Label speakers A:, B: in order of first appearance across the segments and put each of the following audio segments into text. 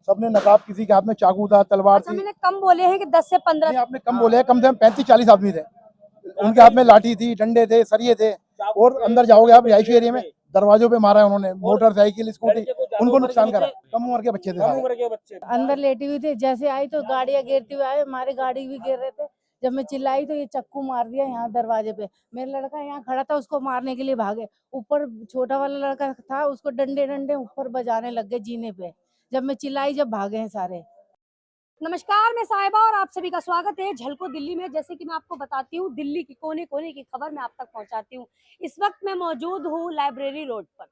A: सबने नकाब, किसी के हाथ में चाकू था, तलवार
B: अच्छा,
A: थी।
B: मैंने कम बोले हैं कि 10 से 15।
A: नहीं, आपने कम बोले हैं, कम से कम 35-40 आदमी थे। उनके हाथ में लाठी थी, डंडे थे, सरिये थे। और अंदर जाओगे आप रिहायशी एरिया में, दरवाजों पे मारा है उन्होंने, मोटरसाइकिल, स्कूटी, उनको नुकसान करा। कम उम्र के बच्चे थे सारे।
C: अंदर लेटी हुई थी, जैसे आई तो गाड़ियां गिरती हुई आए, हमारे गाड़ी भी गिर रहे थे। जब मैं चिल्लाई तो ये चक्कू मार दिया यहाँ दरवाजे पे। मेरा लड़का यहाँ खड़ा था, उसको मारने के लिए भागे। ऊपर छोटा वाला लड़का था, उसको डंडे डंडे ऊपर बजाने लग गए जीने पे। जब मैं चिल्लाई, जब भागे हैं सारे।
B: नमस्कार, मैं साहिबा और आप सभी का स्वागत है झलको दिल्ली में। जैसे कि मैं आपको बताती हूँ, दिल्ली की कोने कोने की खबर मैं आप तक पहुंचाती हूँ। इस वक्त मैं मौजूद हूँ लाइब्रेरी रोड पर।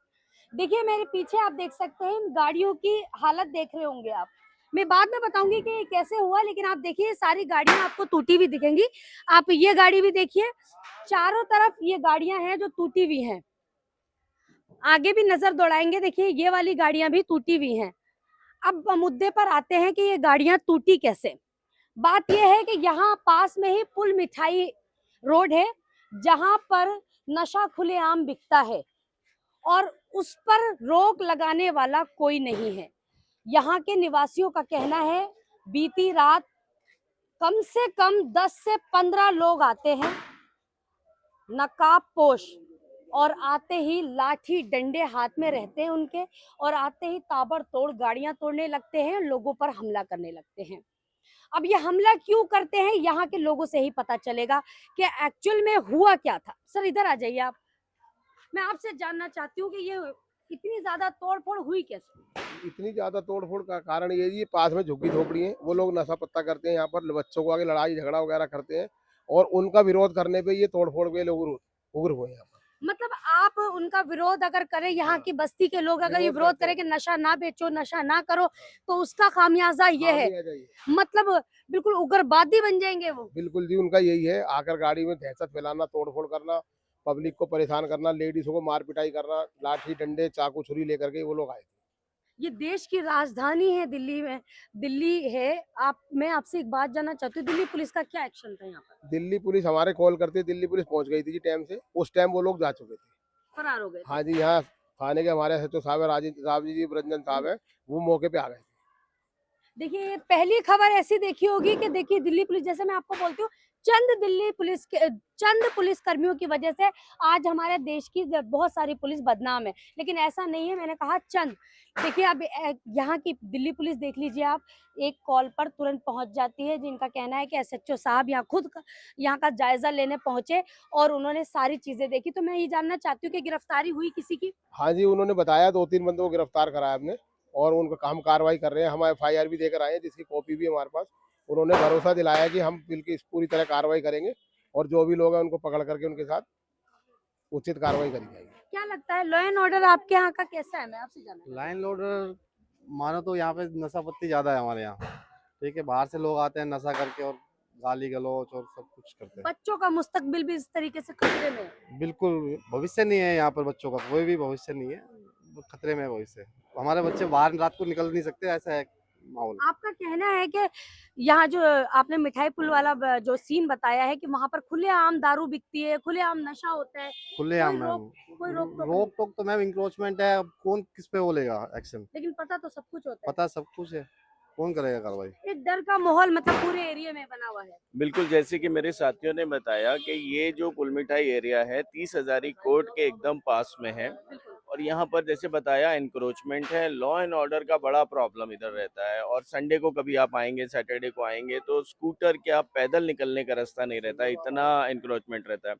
B: देखिए मेरे पीछे आप देख सकते हैं, इन गाड़ियों की हालत देख रहे होंगे आप। मैं बाद में बताऊंगी कि कैसे हुआ, लेकिन आप देखिए सारी गाड़ियां आपको टूटी हुई दिखेंगी। आप ये गाड़ी भी देखिए, चारों तरफ ये गाड़ियां हैं जो टूटी हुई हैं। आगे भी नजर दौड़ाएंगे, देखिए ये वाली गाड़ियां भी टूटी हुई हैं। अब मुद्दे पर आते हैं कि ये गाड़ियां टूटी कैसे। बात यह है कि यहाँ पास में ही पुल मिठाई रोड है, जहां पर नशा खुलेआम बिकता है और उस पर रोक लगाने वाला कोई नहीं है। यहाँ के निवासियों का कहना है, बीती रात कम से कम 10 से 15 लोग आते हैं नकाबपोश, और आते ही लाठी डंडे हाथ में रहते हैं उनके, और आते ही ताबड़तोड़ गाड़ियां तोड़ने लगते हैं, लोगों पर हमला करने लगते हैं। अब ये हमला क्यों करते हैं, यहाँ के लोगों से ही पता चलेगा कि एक्चुअल में हुआ क्या था। सर इधर आ जाइए आप, मैं आपसे जानना चाहती हूँ कि ये इतनी ज्यादा तोड़फोड़ हुई कैसे।
D: इतनी ज्यादा तोड़फोड़ का कारण ये जी, पास में झुग्गी झोपड़ी है, वो लोग नशा पत्ता करते हैं, यहाँ पर बच्चों को आगे लड़ाई झगड़ा वगैरह करते हैं, और उनका विरोध करने पे ये तोड़फोड़ के लोग उग्र हुए हैं।
B: मतलब आप उनका विरोध अगर करें, यहाँ की बस्ती के लोग अगर ये विरोध करें कि नशा ना बेचो, नशा ना करो, तो उसका खामियाजा ये है, मतलब बिल्कुल उग्रवादी बन जाएंगे वो।
D: बिल्कुल जी, उनका यही है, आकर गाड़ी में दहशत फैलाना, तोड़फोड़ करना, पब्लिक को परेशान करना, लेडीजों को मार पिटाई करना, लाठी डंडे चाकू छुरी लेकर के वो लोग आए थे।
B: ये देश की राजधानी है दिल्ली में, दिल्ली है। मैं आपसे एक बात जानना चाहती हूँ, दिल्ली पुलिस का क्या एक्शन था यहाँ पर?
D: दिल्ली पुलिस हमारे कॉल करते, दिल्ली पुलिस पहुंच गई थी जी टाइम से, उस टाइम वो लोग जा चुके थे,
B: फरार हो गए थे।
D: हाँ जी। यहाँ थाने के हमारे सचिव साहब है, राजीव जी रंजन साहब है, वो मौके पे आ गए।
B: देखिए ये पहली खबर ऐसी देखी होगी कि देखिए दिल्ली पुलिस, जैसे मैं आपको बोलती हूँ, चंद पुलिस कर्मियों की वजह से आज हमारे देश की बहुत सारी पुलिस बदनाम है, लेकिन ऐसा नहीं है। मैंने कहा चंद। देखिए अब यहाँ की दिल्ली पुलिस देख लीजिए आप, एक कॉल पर तुरंत पहुंच जाती है, जिनका कहना है कि एसएचओ साहब यहाँ खुद यहाँ का जायजा लेने पहुंचे और उन्होंने सारी चीजें देखी। तो मैं ये जानना चाहती हूँ कि गिरफ्तारी हुई किसी की?
D: हाँ जी, उन्होंने बताया 2-3 बंदों को गिरफ्तार कराया हमने, और उनका हम कार्रवाई कर रहे हैं। हम एफआईआर भी देकर आए हैं, जिसकी कॉपी भी हमारे पास। उन्होंने भरोसा दिलाया कि हम बिल्कुल पूरी तरह कार्रवाई करेंगे, और जो भी लोग हैं उनको पकड़ करके उनके साथ उचित कार्रवाई करी जाएगी।
B: क्या लगता है लॉ एंड ऑर्डर आपके यहाँ का कैसा है? मैं आपसे जानना।
E: लाइन लोडर मानो तो यहाँ पे नशा पत्ती ज्यादा है हमारे यहाँ, ठीक है। बाहर से लोग आते हैं नशा करके और गाली गलौज और सब कुछ करते हैं।
B: बच्चों का मुस्तकबिल भी इस तरीके से खतरे में है।
E: बिल्कुल भविष्य नहीं है यहाँ पर, बच्चों का कोई भी भविष्य नहीं है, खतरे में है भविष्य। हमारे बच्चे बाहर रात को निकल नहीं सकते, ऐसा है माहौल।
B: आपका कहना है कि यहाँ जो आपने मिठाई पुल वाला जो सीन बताया है कि वहाँ पर खुलेआम दारू बिकती है, खुलेआम नशा होता है,
E: खुलेआम मैम,
B: कोई रोक
E: रोक टोक तो मैम इंक्रोचमेंट है, अब कौन किस पे बोलेगा एक्शन।
B: लेकिन पता तो सब कुछ होता है।
E: पता सब कुछ है, कौन करेगा कार्रवाई।
B: एक डर का माहौल मतलब पूरे एरिया में बना हुआ है।
F: बिल्कुल, जैसे कि मेरे साथियों ने बताया कि ये जो पुल मिठाई एरिया है 30 हजारी कोर्ट के एकदम पास में है, और यहाँ पर जैसे बताया इंक्रोचमेंट है, लॉ एंड ऑर्डर का बड़ा प्रॉब्लम इधर रहता है। और संडे को कभी आप आएंगे, सैटरडे को आएंगे, तो स्कूटर क्या पैदल निकलने का रास्ता नहीं रहता, इतना इंक्रोचमेंट रहता है।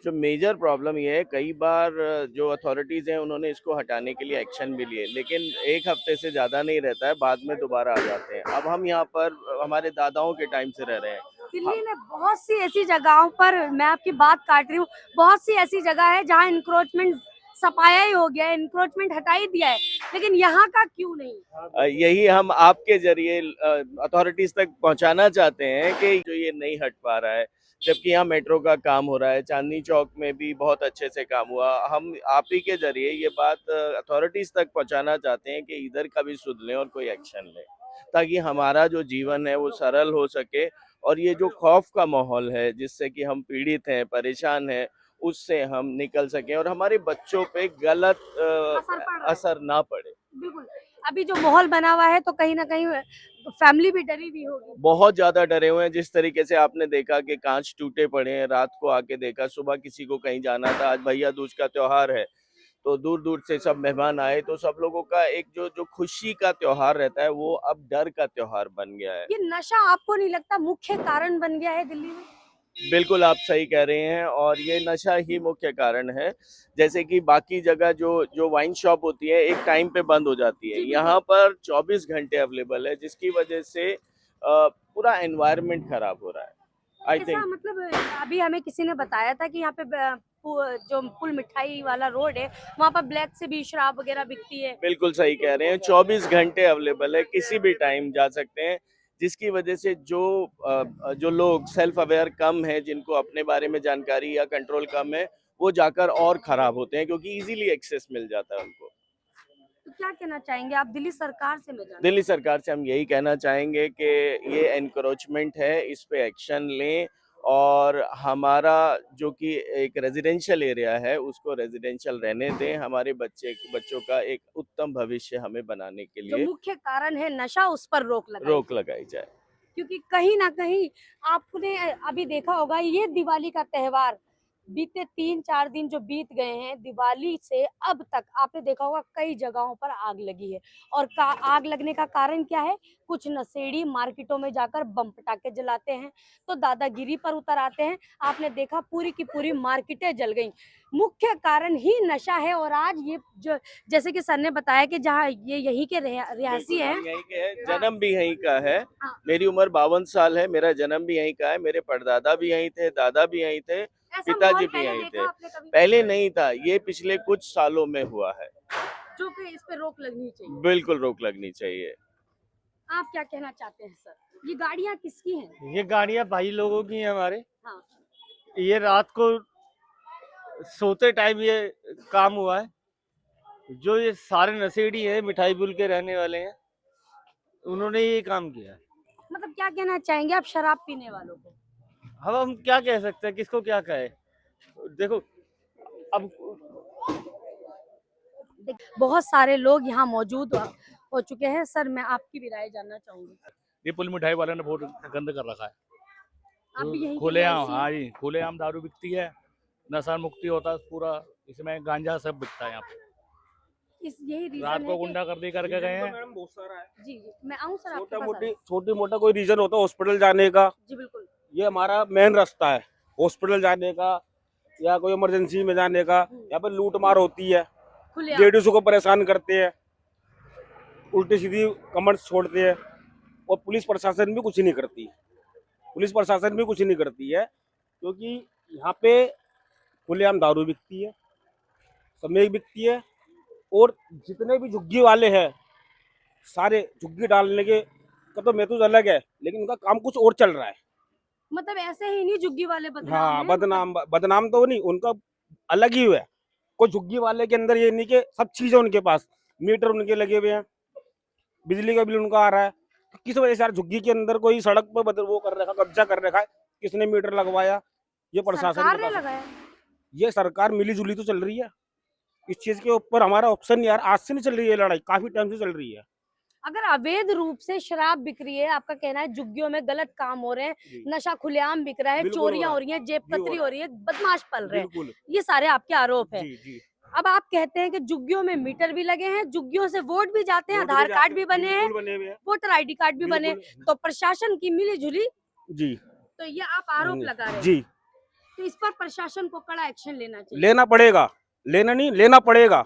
F: जो मेजर प्रॉब्लम ये है, कई बार जो अथॉरिटीज़ हैं उन्होंने इसको हटाने के लिए एक्शन भी लिए, लेकिन एक हफ्ते से ज़्यादा नहीं रहता है, बाद में दोबारा आ जाते हैं। अब हम यहाँ पर हमारे दादाओं के टाइम से रह रहे हैं।
B: दिल्ली में बहुत सी ऐसी जगहों पर, मैं आपकी बात काट रही हूँ, बहुत सी ऐसी जगह है जहाँ इंक्रोचमेंट सफाया ही हो गया है, इंक्रोचमेंट हटा ही दिया है, लेकिन यहाँ का क्यों नहीं?
F: यही हम आपके जरिए अथॉरिटीज तक पहुंचाना चाहते हैं कि जो ये नहीं हट पा रहा है, जबकि यहाँ मेट्रो का काम हो रहा है, चांदनी चौक में भी बहुत अच्छे से काम हुआ। हम आप ही के जरिए ये बात अथॉरिटीज तक पहुंचाना चाहते हैं कि इधर का भी सुध लें और कोई एक्शन लें, ताकि हमारा जो जीवन है वो सरल हो सके, और ये जो खौफ का माहौल है जिससे कि हम पीड़ित हैं, परेशान हैं, उससे हम निकल सकें और हमारे बच्चों पे गलत असर ना पड़े।
B: बिल्कुल। अभी जो माहौल बना हुआ है तो कहीं ना कहीं फैमिली भी डरी हुई होगी।
F: बहुत ज्यादा डरे हुए हैं। जिस तरीके से आपने देखा कि कांच टूटे पड़े हैं, रात को आके देखा, सुबह किसी को कहीं जाना था, आज भैया दूज का त्योहार है तो दूर दूर से सब मेहमान आए, तो सब लोगों का एक जो जो खुशी का त्योहार रहता है वो अब डर का त्योहार बन गया है।
B: ये नशा आपको नहीं लगता मुख्य कारण बन गया है दिल्ली में?
F: बिल्कुल आप सही कह रहे हैं, और ये नशा ही मुख्य कारण है। जैसे कि बाकी जगह जो जो वाइन शॉप होती है एक टाइम पे बंद हो जाती है,
B: जी, बिल्कुल।
F: यहाँ पर 24 घंटे अवेलेबल है, जिसकी वजह से पूरा एनवायरनमेंट खराब हो रहा है। आई
B: ऐसा
F: थिंक
B: मतलब अभी हमें किसी ने बताया था कि यहाँ पे जो पुल मिठाई वाला रोड है वहाँ पर ब्लैक से भी शराब वगैरह बिकती है।
F: बिल्कुल सही कह रहे हैं, 24 घंटे अवेलेबल है, किसी भी टाइम जा सकते हैं, जिसकी वजह से जो लोग सेल्फ अवेयर कम है, जिनको अपने बारे में जानकारी या कंट्रोल कम है, वो जाकर और खराब होते हैं क्योंकि इजीली एक्सेस मिल जाता है उनको।
B: तो क्या कहना चाहेंगे आप दिल्ली सरकार से? मैं जानना
F: दिल्ली सरकार से हम यही कहना चाहेंगे कि ये एनक्रोचमेंट है, इस पे एक्शन लें, और हमारा जो कि एक रेजिडेंशियल एरिया है उसको रेजिडेंशियल रहने दें, हमारे बच्चों का एक उत्तम भविष्य हमें बनाने के
B: जो
F: लिए
B: मुख्य कारण है नशा उस पर रोक
F: लगाई जाए।
B: क्योंकि कहीं ना कहीं आपने अभी देखा होगा ये दिवाली का त्योहार बीते 3-4 दिन जो बीत गए हैं दिवाली से अब तक आपने देखा होगा कई जगहों पर आग लगी है। और आग लगने का कारण क्या है? कुछ नशेड़ी मार्केटों में जाकर बम पटाखे जलाते हैं तो दादागिरी पर उतर आते हैं। आपने देखा पूरी की पूरी मार्केटें जल गई। मुख्य कारण ही नशा है। और आज ये जो जैसे कि सर ने बताया कि जहाँ ये यहीं के रिहायशी
F: बिल्कुल,
B: हैं।
F: हम यहीं के हैं, जन्म भी यहीं का है।
B: हाँ।
F: मेरी उम्र 52 साल है, मेरा जन्म भी यहीं का है, मेरे परदादा भी यहीं थे, दादा भी यहीं थे,
B: ऐसा
F: पिताजी
B: माहौल
F: भी
B: पहले
F: यहीं
B: देखा
F: थे।
B: आपने कभी?
F: पहले नहीं था, ये पिछले कुछ सालों में हुआ है।
B: जो कि इस पे रोक लगनी चाहिए।
F: बिल्कुल रोक लगनी चाहिए।
B: आप क्या कहना चाहते हैं सर? ये गाड़ियाँ किसकी हैं?
G: ये गाड़ियां भाई लोगों की हैं हमारे।
B: हाँ।
G: ये रात को सोते टाइम ये काम हुआ है। जो ये सारे नशेड़ी हैं, मिठाई पुल के रहने वाले हैं, उन्होंने ये काम किया है।
B: मतलब क्या कहना चाहेंगे आप शराब पीने वालों को?
G: हम क्या कह सकते हैं, किसको क्या कहे। देखो अब
B: बहुत सारे लोग यहाँ मौजूद हो चुके हैं। सर मैं आपकी भी राय जानना चाहूंगी।
H: ये पुल मिठाई वाले ने बहुत गंद कर रखा है।
B: आप भी यहीं के
H: खुलेआम,
B: रिहायशी हैं?
H: हाँ जी, खुलेआम दारू बिकती है, नशा मुक्ति होता है पूरा, इसमें गांजा सब बिकता है यहाँ पे।
B: यही रीजन
H: रात
B: है
H: को
B: कि
H: गुंडागर्दी करके गए हैं।
I: मैडम बहुत सारा है।
B: जी मैं आऊँ सर आपके
I: छोटा
B: पास
I: मोटी
B: आऊं?
I: छोटी मोटा कोई रीजन होता है हॉस्पिटल जाने का,
B: जी बिल्कुल।
I: ये हमारा मेन रास्ता है हॉस्पिटल जाने का या कोई इमरजेंसी में जाने का। यहाँ पे लूट मार होती है,
B: खुलेआम।
I: लेडीजों को परेशान करते हैं, उल्टी सीधी कमेंट्स छोड़ते हैं, और पुलिस प्रशासन भी कुछ नहीं करती। पुलिस प्रशासन भी कुछ नहीं करती है क्योंकि यहाँ पे खुलेआम दारू बिकती है, स्मैक बिकती है, और जितने भी झुग्गी वाले हैं सारे झुग्गी डालने के का तो मेथड अलग है, लेकिन उनका काम कुछ और चल रहा है।
B: मतलब ऐसे ही नहीं झुग्गी वाले बदनाम
I: हाँ,
B: हैं?
I: बदनाम तो नहीं, उनका अलग ही है। कोई झुग्गी वाले के अंदर ये नहीं कि सब चीजें उनके पास, मीटर उनके लगे हुए हैं, बिजली का बिल उनका आ रहा है, तो किस वजह से यार झुग्गी के अंदर कोई सड़क पर वो कर रखा, कब्जा कर रखा है, किसने मीटर लगवाया? ये प्रशासन
B: सरकार ने
I: बता सकता है।
B: लगाया।
I: ये सरकार मिली जुली तो चल रही है, इस चीज के ऊपर हमारा ऑप्शन यार आज से नहीं चल रही है, लड़ाई काफी टाइम से चल रही है।
B: अगर अवैध रूप से शराब बिक रही है, आपका कहना है झुग्गियों में गलत काम हो रहे हैं,
I: जी।
B: नशा खुलेआम बिक रहा है,
I: बिल्कुल हो
B: चोरियां
I: रहा
B: हो
I: है।
B: रही हैं, जेब
I: जी, हो
B: कतरी
I: रहा
B: हो रही है, बदमाश पल रहे हैं,
I: बिल्कुल
B: ये सारे आपके आरोप हैं।
I: जी जी।
B: अब आप कहते हैं कि झुग्गियों में मीटर भी लगे हैं, झुग्गियों से वोट भी जाते हैं,
I: वोट भी
B: आधार
I: जाते
B: कार्ड भी बने हैं,
I: बिल्कुल बने हुए हैं।
B: वोटर आईडी कार्ड भी बने हैं,
I: बिल्कुल।
B: तो प्रशासन की मिली जुली,
I: जी
B: तो ये आप आरोप लगा रहे हैं।
I: जी,
B: तो इस पर प्रशासन को कड़ा एक्शन लेना चाहिए।
I: लेना पड़ेगा, लेना नहीं लेना पड़ेगा।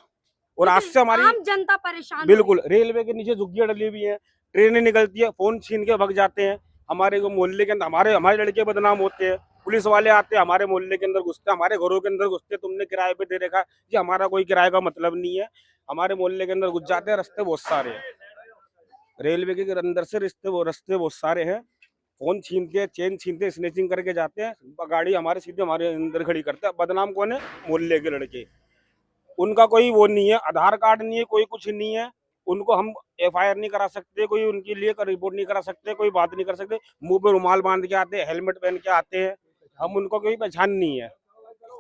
I: और आज से हमारी
B: आम जनता परेशान हो
I: बिल्कुल, रेलवे के नीचे झुग्गियां डली हुई है, ट्रेनें निकलती है, फोन छीन के भग जाते हैं। हमारे मोहल्ले के अंदर हमारे लड़के बदनाम होते हैं, पुलिस वाले आते हैं हमारे मोहल्ले के अंदर घुसते, हमारे घरों के अंदर घुसते, तुमने किराए पे दे रखा है, ये हमारा कोई किराए का मतलब नहीं है, हमारे मोहल्ले के अंदर घुस जाते हैं। रास्ते बहुत सारे हैं, रेलवे के अंदर से रास्ते बहुत सारे हैं, फोन छीनते हैं, चेन छीनते हैं, स्नेचिंग करके जाते हैं, गाड़ी हमारे सीधे हमारे अंदर खड़ी करते हैं। बदनाम कौन है? मोहल्ले के लड़के। उनका कोई वो नहीं है, आधार कार्ड नहीं है, कोई कुछ नहीं है, उनको हम एफआईआर नहीं करा सकते, कोई उनके लिए रिपोर्ट नहीं करा सकते, कोई बात नहीं कर सकते। मुंह पे रुमाल बांध के आते हैं, हेलमेट पहन के आते हैं, हम उनको कोई पहचान नहीं है।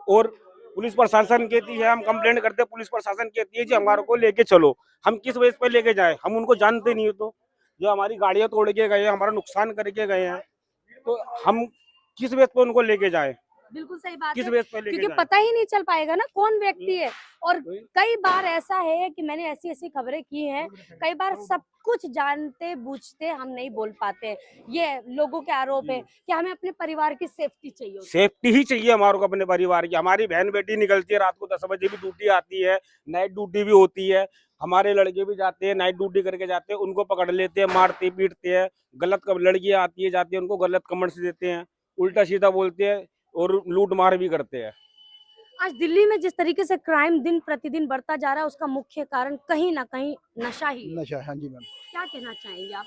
I: और पुलिस प्रशासन कहती है, हम कंप्लेंट करते हैं, पुलिस प्रशासन कहती है जी हमारे को लेके चलो। हम किस बेस पे लेके जाएं? हम उनको जानते नहीं हो, तो जो हमारी गाड़ियां तोड़ के गए हैं, हमारा नुकसान करके गए हैं, तो हम किस बेस पे उनको लेके जाएं?
B: बिल्कुल सही बात
I: किस
B: है,
I: बेस पे लेके
B: क्योंकि
I: जाएं?
B: पता ही नहीं चल पाएगा ना कौन व्यक्ति है। और
I: वही।
B: कई बार ऐसा है कि मैंने ऐसी ऐसी खबरें की हैं, कई बार सब कुछ जानते बूझते हम नहीं बोल पाते। ये लोगों के आरोप है कि हमें अपने परिवार की सेफ्टी चाहिए होती
I: सेफ्टी ही चाहिए हमारे को अपने परिवार की। हमारी बहन बेटी निकलती है रात को 10 बजे भी ड्यूटी आती है, नाइट ड्यूटी भी होती है। हमारे लड़के भी जाते हैं, नाइट ड्यूटी करके जाते हैं, उनको पकड़ लेते हैं, मारते पीटते हैं। गलत लड़कियां आती है जाती है, उनको गलत कमेंट्स देते हैं, उल्टा सीधा बोलते हैं और लूट मार भी करते हैं।
B: है। आज दिल्ली में जिस तरीके से क्राइम दिन प्रतिदिन बढ़ता जा रहा है, उसका मुख्य कारण कहीं ना कहीं नशा ही है।
A: नशा, हाँ जी मैम।
B: क्या कहना चाहेंगे आप?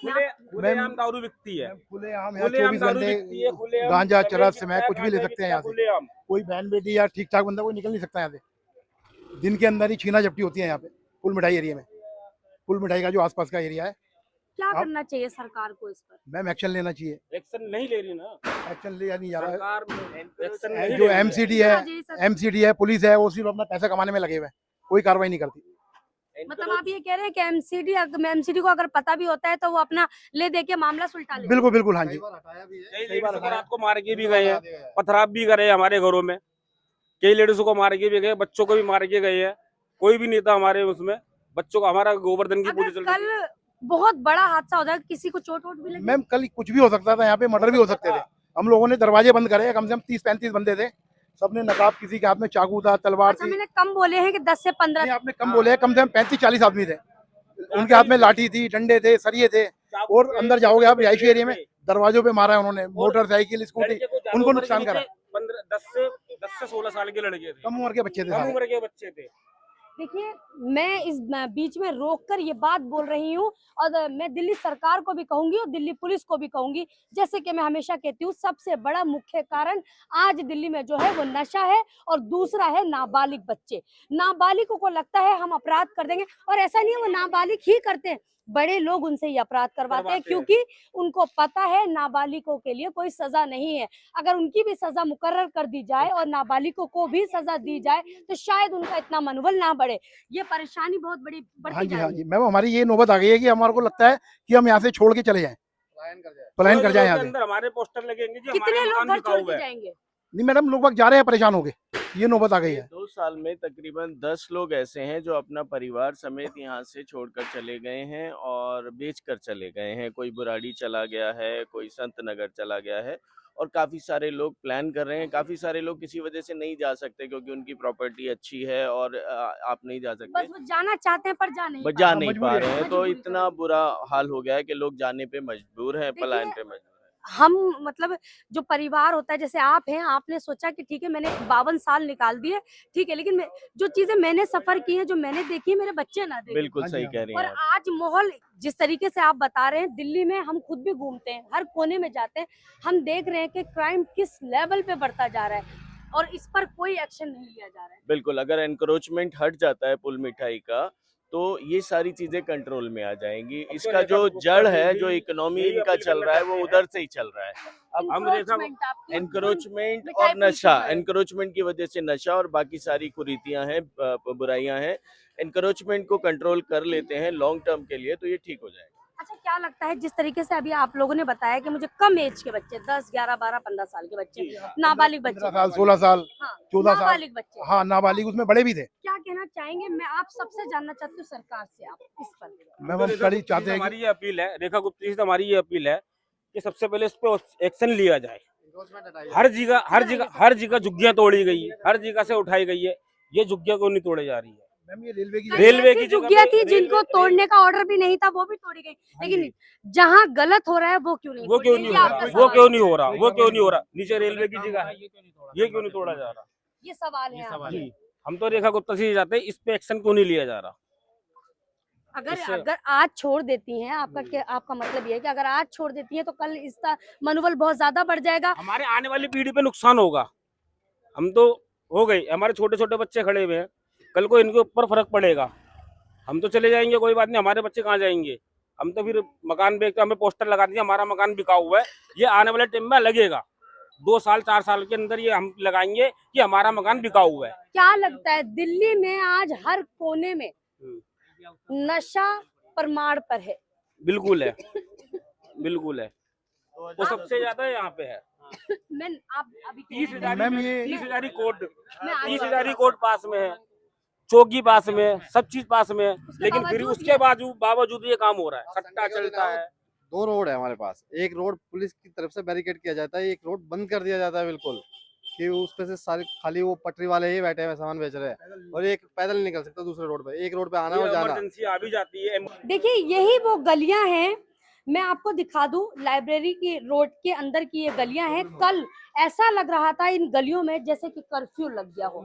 I: खुलेआम दारू बिकती है,
A: खुलेआम यहाँ
I: खुलेआम
A: 24
I: दारू
A: घंटे
I: बिकती है, खुलेआम
A: गांजा
I: रगड़ी
A: चरस
I: बिकता
A: में
I: है,
A: कुछ भी ले
I: गांजा
A: सकते हैं यहाँ से।
I: खुलेआम।
A: कोई बहन बेटी या ठीक ठाक बंदा कोई निकल नहीं सकता यहाँ से। दिन के अंदर ही छीना झपटी होती है यहाँ पे फुल मिठाई एरिया में। फुल मिठाई का जो आसपास का एरिया है,
B: क्या
A: आप-
B: करना चाहिए सरकार को इस पर?
A: मैम एक्शन लेना चाहिए।
I: एक्शन नहीं ले रही ना
A: एक्शन लिया नहीं जा रहा
I: सरकार, एक्शन
A: है।
I: नहीं
A: जो
I: ले रही है।
A: एमसीडी है,
B: हाँ जी, सर।
A: एमसीडी है, पुलिस है, वो सिर्फ अपना पैसा कमाने में लगे हुए हैं, कोई कार्रवाई नहीं करती।
B: मतलब आप ये कह रहे हैं कि एमसीडी को अगर पता भी होता है तो वो अपना ले दे के मामला सुलटा ले।
A: बिल्कुल बिल्कुल, हाँ जी।
I: कई लेडीज को रात को मार के भी गए हैं, पथराव भी करे हैं हमारे घरों में। कई लेडीज को मार के भी गए, बच्चों को भी मार के गए हैं। कोई भी नहीं था हमारे उसमें, बच्चों को हमारा गोवर्धन की पूजा
B: अगर
I: चल रही थी।
B: कल बहुत बड़ा हादसा हो जाए, किसी को चोट वोट भी लगी?
A: मैम कल कुछ भी हो सकता था, यहाँ पे मर्डर भी हो सकते थे। हम लोगों ने दरवाजे बंद करे, कम से कम 30-35 बंदे थे, सबने नकाब, किसी के हाथ में चाकू था, तलवार
B: अच्छा,
A: थी।
B: मैंने कम बोले हैं कि 10 से 15।
A: नहीं, आपने कम बोले हैं, कम से कम 35-40 आदमी थे। उनके हाथ में लाठी थी, डंडे थे, सरिये थे। और अंदर जाओगे आप रिहायशी एरिया में, दरवाजों पे मारा है उन्होंने, मोटरसाइकिल, स्कूटी, उनको नुकसान करा।
I: 10 से 16 साल के लड़के थे,
A: कम उम्र के बच्चे थे
I: कम
A: सारे।
I: उम्र के बच्चे थे।
B: देखिए, मैं इस बीच में रोककर ये बात बोल रही हूँ और मैं दिल्ली सरकार को भी कहूंगी और दिल्ली पुलिस को भी कहूंगी, जैसे कि मैं हमेशा कहती हूँ, सबसे बड़ा मुख्य कारण आज दिल्ली में जो है वो नशा है और दूसरा है नाबालिग बच्चे। नाबालिगों को लगता है हम अपराध कर देंगे, और ऐसा नहीं है, वो नाबालिग ही करते हैं, बड़े लोग उनसे ये अपराध करवाते हैं, क्योंकि उनको पता है नाबालिगों के लिए कोई सजा नहीं है। अगर उनकी भी सजा मुकर्रर कर दी जाए और नाबालिगों को भी सजा दी जाए तो शायद उनका इतना मनोबल ना बढ़े। ये परेशानी बहुत बड़ी
A: हाँ
B: बढ़ती
A: जी,
B: जा
A: हाँ
B: रही
A: जी
B: है।
A: मैम, हमारी ये नौबत आ गई है कि हमारे को लगता है कि हम यहाँ से छोड़ के चले जाएं, पलायन कर जाए यहाँ से।
I: अंदर हमारे पोस्टर लगेंगे जी,
B: कितने
I: हमारे
B: लोग
I: मकान
B: घर
I: बिका
B: छोड़
I: हुआ
B: के
I: है।
B: जाएंगे?
A: नहीं मैडम, लोग वक्त जा रहे हैं परेशान हो गए, ये नौबत आ गई है।
F: 2 साल में तकरीबन 10 लोग ऐसे हैं जो अपना परिवार समेत यहाँ से छोड़कर चले गए हैं और बेचकर चले गए हैं। कोई बुराड़ी चला गया है, कोई संत नगर चला गया है, और काफ़ी सारे लोग प्लान कर रहे हैं। काफ़ी सारे लोग किसी वजह से नहीं जा सकते क्योंकि उनकी प्रॉपर्टी अच्छी है और आप नहीं जा
B: बस
F: सकते,
B: वो जाना चाहते हैं पर जा नहीं
F: बस
B: पा
F: जा
B: रहे।
F: नहीं
A: मजबूरी
F: पा
A: है।
F: रहे हैं। तो
B: मजबूरी
F: इतना बुरा हाल हो गया है कि लोग जाने पे मजबूर हैं,
B: देखिए,
F: पलायन पे मजबूर हैं।
B: हम मतलब जो परिवार होता है, जैसे आप हैं, आपने सोचा कि ठीक है मैंने 52 साल निकाल दिए, ठीक है, लेकिन जो चीजें मैंने सफर की है, जो मैंने देखी है, मेरे बच्चे ना देखें।
F: बिल्कुल
A: हाँ जी,
F: सही
A: हाँ।
F: कह रही
B: और
F: हैं आप।
B: आज माहौल जिस तरीके से आप बता रहे हैं, दिल्ली में हम खुद भी घूमते हैं, हर कोने में जाते हैं, हम देख रहे हैं कि क्राइम किस लेवल पे बढ़ता जा रहा है और इस पर कोई एक्शन नहीं लिया जा रहा है।
F: बिल्कुल, अगर एनक्रोचमेंट हट जाता है पुल मिठाई का, तो ये सारी चीजें कंट्रोल में आ जाएंगी। इसका जो जड़ है, जो इकोनॉमी इनका चल रहा है, वो उधर से ही चल रहा है। अब
I: हम रेखा
B: Encroachment आपकी
F: एनक्रोचमेंट
B: मिठाई
F: और
B: पुल की
F: नशा,
B: जो है।
F: एनक्रोचमेंट की वजह से नशा और बाकी सारी कुरीतियां हैं, बुराइयां हैं। एनक्रोचमेंट को कंट्रोल कर लेते हैं लॉन्ग टर्म के लिए, तो ये ठीक हो जाएगा।
B: अच्छा, क्या लगता है जिस तरीके से अभी आप लोगों ने बताया कि मुझे कम एज के बच्चे, 10, 11, 12, 15 साल के बच्चे, नाबालिग
A: 15
B: बच्चे,
A: साल, 16 साल,
B: हाँ,
A: 14 साल,
B: नाबालिग बच्चे,
A: हाँ नाबालिग, उसमें बड़े भी थे।
B: क्या कहना चाहेंगे? मैं आप सबसे जानना चाहती हूँ सरकार से, आप इस पर।
A: मैम हम कड़ी चाहते हैं कि
I: हमारी ये अपील है, रेखा गुप्ता जी से हमारी ये अपील है कि सबसे पहले इस पे एक्शन लिया जाए। हर जगह झुग्गियां तोड़ी गई है, हर जगह से उठाई गई है, ये झुग्गियां क्यों नहीं तोड़ी जा रही है?
A: मैम ये रेलवे की
I: रेलवे
B: ऐसी
I: की जगह
B: झुग्गियां
I: पे-
B: थी जिनको
I: रेलवे-
B: तोड़ने का ऑर्डर भी नहीं था, वो भी तोड़ी गई, लेकिन जहाँ गलत हो रहा है वो क्यों नहीं
I: वो
B: तोड़ी
I: क्यों
B: गई?
I: नहीं
B: ये
I: हो
B: आपका
I: रहा? वो
B: सवाल
I: क्यों
B: है।
I: नहीं हो रहा? वो क्यों नहीं हो रहा? नीचे रेलवे की जगह है, ये क्यों नहीं तोड़ा जा रहा?
B: ये सवाल है आपके।
I: जी, हम तो रेखा गुप्ता से जाते हैं, इस पे एक्शन क्यों नहीं लिया जा रहा? इससे-
B: अगर आज छोड़ देती हैं, आपका मतलब ये है कि अगर आज छोड़ देती हैं तो कल इसका मनोबल बहुत ज्यादा बढ़ जाएगा।
I: हमारे आने वाली पीढ़ी पे नुकसान होगा। हम तो हो गए, हमारे छोटे छोटे बच्चे खड़े हुए हैं, कल को इनके ऊपर फर्क पड़ेगा। हम तो चले जाएंगे, कोई बात नहीं, हमारे बच्चे कहाँ जाएंगे? हम तो फिर मकान बेच के हमें पोस्टर लगा दिया, हमारा मकान बिका हुआ है, ये आने वाले टाइम में लगेगा। 2 साल 4 साल के अंदर ये हम लगाएंगे कि हमारा मकान बिका हुआ है।
B: क्या लगता है दिल्ली में आज हर कोने में नशा प्रमाण पर है?
I: बिल्कुल है, बिल्कुल है। वो सबसे ज्यादा यहाँ पे है।
B: मैं आप अभी
I: 30,000 कोर्ट,
B: मैं आगे
I: 30,000 कोर्ट पास में है, चौकी पास में है, सब चीज पास में है, लेकिन फिर
B: बावजूद
I: उसके बावजूद ये काम हो रहा है, सट्टा चलता है।
E: 2 रोड है हमारे पास, एक रोड पुलिस की तरफ से बैरिकेड किया जाता है, एक रोड बंद कर दिया जाता है बिल्कुल, कि उस पे से सारे खाली वो पटरी वाले ही बैठे हुए सामान बेच रहे हैं, और एक पैदल नहीं निकल सकता दूसरे रोड पे, एक रोड पे आना और जाना।
I: इमरजेंसी आ भी जाती है।
B: देखिए यही वो गलियां हैं, मैं आपको दिखा दूं लाइब्रेरी की रोड के अंदर की ये गलियां हैं। कल ऐसा लग रहा था इन गलियों में जैसे कि कर्फ्यू लग गया हो,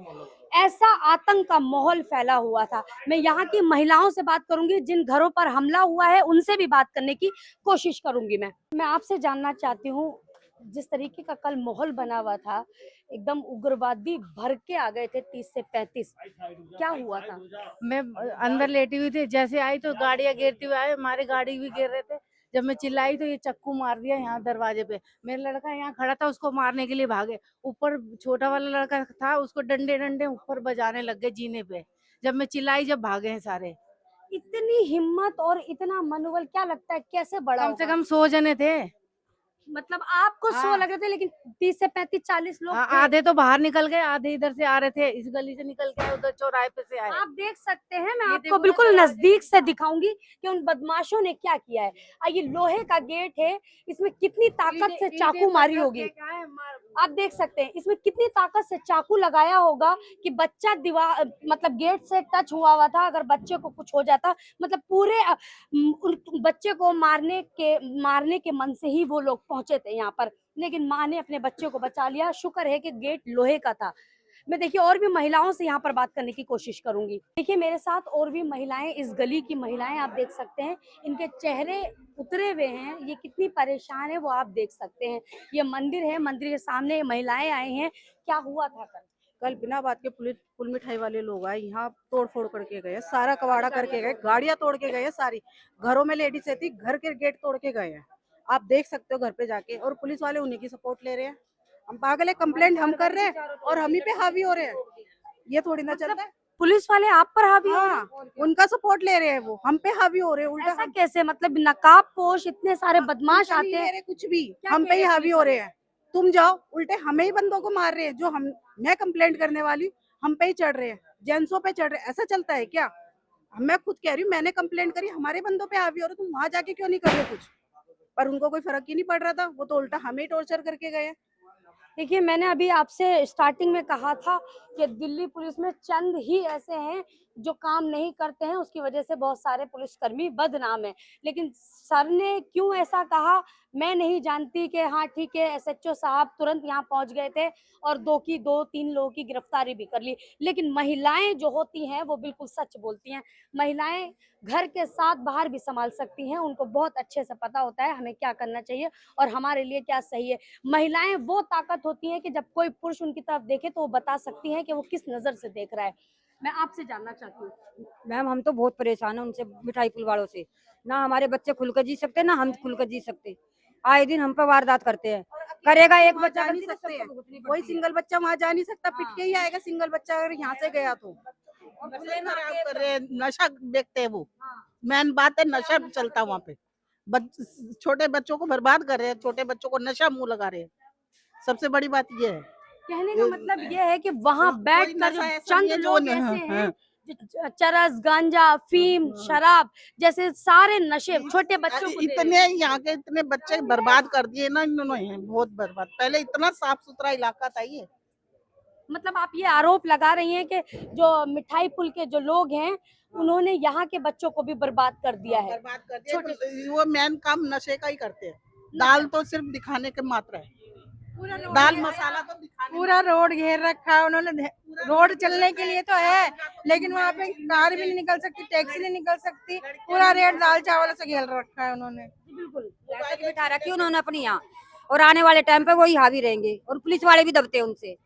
B: ऐसा आतंक का माहौल फैला हुआ था। मैं यहाँ की महिलाओं से बात करूंगी, जिन घरों पर हमला हुआ है उनसे भी बात करने की कोशिश करूंगी। मैं आपसे जानना चाहती हूँ, जिस तरीके का कल माहौल बना हुआ था, एकदम उग्रवादी भर के आ गए थे 30 से 35, क्या हुआ था?
C: मैं अंदर लेटी हुई थी, जैसे आई तो गाड़ियां गिरती हुई आए, हमारे गाड़ी भी गिर रहे थे। जब मैं चिल्लाई तो ये चक्कू मार दिया यहाँ दरवाजे पे। मेरा लड़का यहाँ खड़ा था, उसको मारने के लिए भागे। ऊपर छोटा वाला लड़का था, उसको डंडे डंडे ऊपर बजाने लग गए जीने पे। जब मैं चिल्लाई, जब भागे हैं सारे।
B: इतनी हिम्मत और इतना मनोबल, क्या लगता है कैसे बड़ा
C: कम से
B: होगा?
C: कम 100 जने थे।
B: मतलब आपको 100
C: हाँ।
B: लग रहे थे, लेकिन 30 से 35 40 लोग थे।
C: आधे तो बाहर निकल गए, आधे इधर से आ रहे थे, इस गली से निकल के आए, उधर चौराहे पे से आए।
B: आप देख सकते हैं, मैं
C: ये
B: आपको
C: देखो
B: बिल्कुल
C: ना,
B: नजदीक से दिखाऊंगी कि उन बदमाशों ने क्या किया है। ये लोहे का गेट है, इसमें कितनी ताकत से चाकू मारी होगी। आप देख सकते हैं इसमें कितनी ताकत से चाकू लगाया होगा कि बच्चा दीवार मतलब गेट से टच हुआ था, अगर बच्चे को कुछ हो जाता, मतलब पूरे उन बच्चे को मारने के मन से ही वो लोग पहुंचे थे यहाँ पर, लेकिन माँ ने अपने बच्चे को बचा लिया। शुक्र है कि गेट लोहे का था। मैं देखिए और भी महिलाओं से यहाँ पर बात करने की कोशिश करूंगी। देखिए मेरे साथ और भी महिलाएं, इस गली की महिलाएं, आप देख सकते हैं इनके चेहरे उतरे हुए हैं, ये कितनी परेशान है वो आप देख सकते हैं। ये मंदिर है, मंदिर के सामने ये महिलाएं आई हैं। क्या हुआ था कल?
J: बिना बात के पुल मिठाई वाले लोग आए, यहाँ तोड़ फोड़ करके गए, सारा कबाड़ा करके गए, गाड़ियां तोड़ के गए, सारी घरों में लेडीज थी, घर के गेट तोड़ के गए हैं। आप देख सकते हो घर पे जाके, और पुलिस वाले उन्हीं की सपोर्ट ले रहे हैं। हम पागल है, कंप्लेंट हम कर रहे हैं और हम ही पे हावी हो रहे हैं, ये थोड़ी ना चलता है।
B: पुलिस वाले आप पर हावी हो रहे हैं?
J: हाँ, उनका सपोर्ट ले रहे हैं, वो हम पे हावी हो रहे हैं उल्टा।
B: ऐसा कैसे? मतलब नकाब पोश इतने सारे बदमाश आते हैं,
J: कुछ भी हम पे ही हावी हो रहे हैं। तुम जाओ, उल्टे हमें ही बंदों को मार रहे हैं, जो मैं कंप्लेंट करने वाली हम पे ही चढ़ रहे हैं, जेंट्सों पे चढ़ रहे हैं। ऐसा चलता है क्या? मैं खुद कह रही हूँ, मैंने कंप्लेंट करी, हमारे बंदों पे हावी हो रहे, तुम वहां जाके क्यों नहीं कर रहे कुछ? पर उनको कोई फर्क ही नहीं पड़ रहा था, वो तो उल्टा हमें ही टॉर्चर करके गए।
B: देखिए मैंने अभी आपसे स्टार्टिंग में कहा था कि दिल्ली पुलिस में चंद ही ऐसे हैं जो काम नहीं करते हैं, उसकी वजह से बहुत सारे पुलिसकर्मी बदनाम हैं। लेकिन सर ने क्यों ऐसा कहा मैं नहीं जानती कि हाँ ठीक है, एसएचओ साहब तुरंत यहाँ पहुँच गए थे और 2-3 लोगों की गिरफ्तारी भी कर ली। लेकिन महिलाएं जो होती हैं वो बिल्कुल सच बोलती हैं। महिलाएं घर के साथ बाहर भी संभाल सकती हैं, उनको बहुत अच्छे से पता होता है हमें क्या करना चाहिए और हमारे लिए क्या सही है। महिलाएं वो ताकत होती हैं कि जब कोई पुरुष उनकी तरफ देखे तो वो बता सकती हैं कि वो किस नजर से देख रहा है। मैं आपसे जानना चाहती हूँ।
K: मैम हम तो बहुत परेशान हैं उनसे, मिठाई पुल वालों से। ना हमारे बच्चे खुलकर जी सकते, ना हम खुलकर जी सकते। आए दिन हम पे वारदात करते हैं। करेगा एक बच्चा
J: जा नहीं सकते, कोई सिंगल बच्चा वहाँ जा नहीं सकता, पिट के ही आएगा सिंगल बच्चा अगर यहाँ से गया तो।
K: खराब कर
J: रहे, नशा देखते हैं वो, मेन बात है नशा चलता वहाँ पे। छोटे बच्चों को बर्बाद कर रहे हैं, छोटे बच्चों को नशा मुंह लगा रहे हैं, सबसे बड़ी बात ये है।
B: कहने का मतलब ये है कि वहाँ बैठ कर जो चंद लोग ऐसे हैं जो चरस, गांजा, अफीम, शराब जैसे सारे नशे छोटे बच्चों को
J: इतने यहाँ के इतने बच्चे बर्बाद कर दिए ना इन्होंने, बहुत बर्बाद। पहले इतना साफ सुथरा इलाका था ये।
B: मतलब आप ये आरोप लगा रही हैं कि जो मिठाई पुल के जो लोग हैं उन्होंने यहाँ के बच्चों को भी बर्बाद कर दिया है।
J: बर्बाद कर दिया, वो मेन काम नशे का ही करते हैं। दाल तो सिर्फ दिखाने के मात्र है, दाल मसाला तो
K: पूरा रोड घेर रखा है उन्होंने। रोड चलने के लिए तो है, लेकिन वहाँ पे कार भी नहीं निकल सकती, टैक्सी नहीं निकल सकती। पूरा रेट दाल चावल से घेर रखा है उन्होंने।
B: बिल्कुल
K: बिठा रखी उन्होंने अपनी यहाँ, और आने वाले टाइम पे वही हावी रहेंगे, और पुलिस वाले भी दबते हैं उनसे।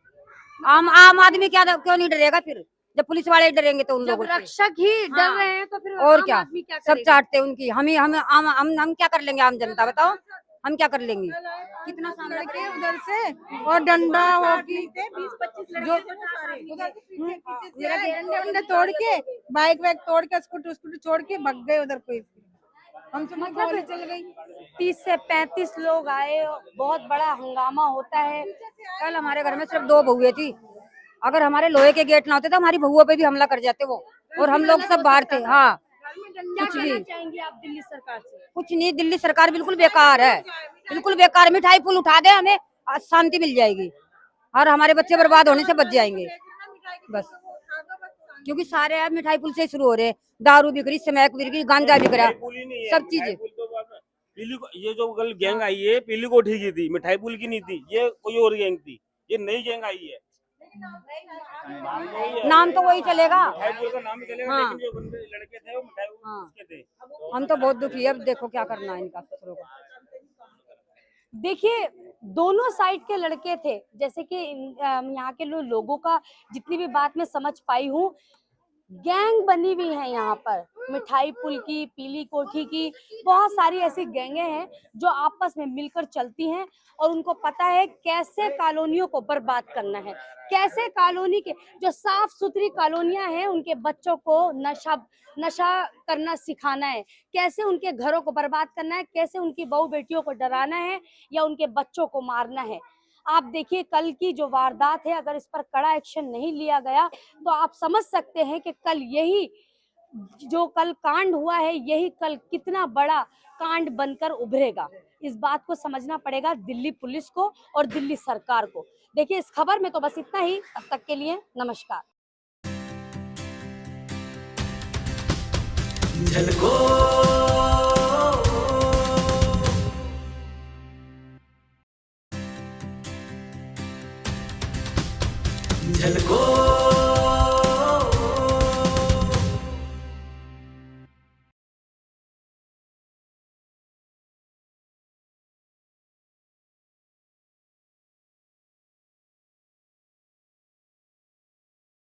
K: आम आदमी क्यों नहीं डरेगा फिर? जब पुलिस वाले डरेंगे तो उन लोगों से।
B: रक्षक ही डर रहे हैं तो फिर
K: और
B: आम
K: क्या,
B: आदमी क्या
K: सब
B: करेगा?
K: चाटते हैं उनकी। हम क्या कर लेंगे आम जनता, बताओ। हम क्या कर लेंगे, कितना सामना
J: लड़के
K: करेंगे।
J: उधर से और डंडा हॉकी 20-25 जो डंडे वंडे तोड़ के बाइक वैक तोड़ के स्कूटी छोड़ के भाग गए उधर कोई। हम सब
B: मतलब
J: गोली चल गई।
B: 30 से 35 लोग आए, बहुत बड़ा हंगामा होता है।
K: कल हमारे घर में सिर्फ 2 बहुएं थी, अगर हमारे लोहे के गेट ना होते तो हमारी बहुओं पे भी हमला कर जाते वो, और हम लोग सब बाहर थे। हाँ,
B: क्या
K: कुछ भी
B: कहना चाहेंगे आप दिल्ली सरकार से?
K: कुछ नहीं, दिल्ली सरकार बिल्कुल बेकार है, बिल्कुल बेकार। मिठाई पुल उठा दे, हमें शांति मिल जाएगी और हमारे बच्चे बर्बाद होने से बच जाएंगे बस। क्योंकि सारे अब मिठाई पुल से शुरू हो रहे हैं, दारू बिक रही, स्मैक बिक रही, गांजा बिक रहा, सब चीजें।
I: ये जो कल गैंग आई है पीली कोठी की थी, मिठाई पुल की नहीं थी, ये कोई और गैंग थी, ये नई गैंग आई है।
K: नाम तो वही चलेगा,
I: मिठाई पुल का नाम चलेगा,
K: हाँ।
I: लेकिन जो बंदे लड़के थे वो मिठाई
K: हाँ।
I: पुल के थे।
K: हम तो बहुत दुखी है, अब देखो क्या करना है इनका ससुरों का।
B: देखिए, दोनों साइड के लड़के थे, जैसे कि यहाँ के लोगों का जितनी भी बात मैं समझ पाई हूँ, गैंग बनी हुई है यहाँ पर, मिठाई पुल की, पीली कोठी की, बहुत सारी ऐसी गैंगे हैं जो आपस में मिलकर चलती हैं और उनको पता है कैसे कॉलोनियों को बर्बाद करना है, कैसे कॉलोनी के जो साफ सुथरी कॉलोनियां हैं उनके बच्चों को नशा करना सिखाना है, कैसे उनके घरों को बर्बाद करना है, कैसे उनकी बहू बेटियों को डराना है या उनके बच्चों को मारना है। आप देखिए कल की जो वारदात है, अगर इस पर कड़ा एक्शन नहीं लिया गया तो आप समझ सकते हैं कि कल यही जो कल कांड हुआ है, यही कल कितना बड़ा कांड बनकर उभरेगा। इस बात को समझना पड़ेगा दिल्ली पुलिस को और दिल्ली सरकार को। देखिए, इस खबर में तो बस इतना ही। तब तक के लिए नमस्कार।
L: झलको